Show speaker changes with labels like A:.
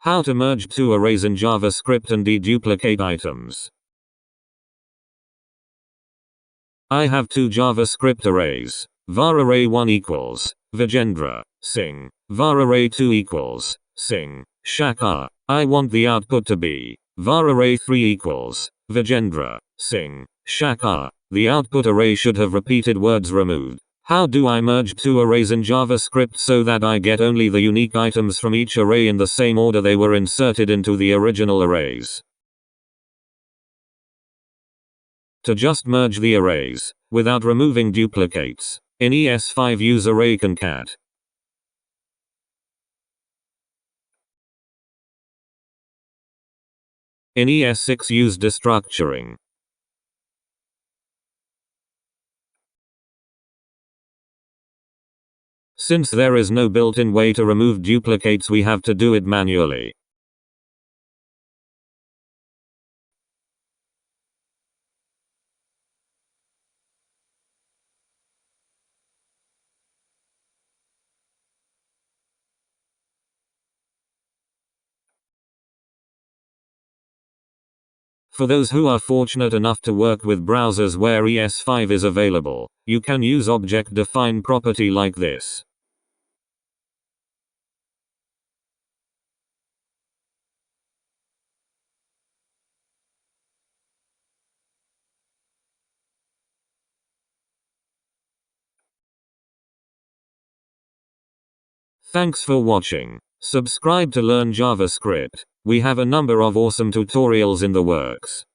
A: How to merge two arrays in JavaScript and deduplicate items. I have two JavaScript arrays. var array 1 equals Vijendra Singh. var array 2 equals Singh Shakar. I want the output to be var array 3 equals Vijendra Singh Shakar. The output array should have repeated words removed. How do I merge two arrays in JavaScript so that I get only the unique items from each array in the same order they were inserted into the original arrays? To just merge the arrays, without removing duplicates, in ES5 use array concat. In ES6 use destructuring. Since there is no built-in way to remove duplicates, we have to do it manually. For those who are fortunate enough to work with browsers where ES5 is available, you can use object-defined property like this. Thanks for watching. Subscribe to learn JavaScript. We have a number of awesome tutorials in the works.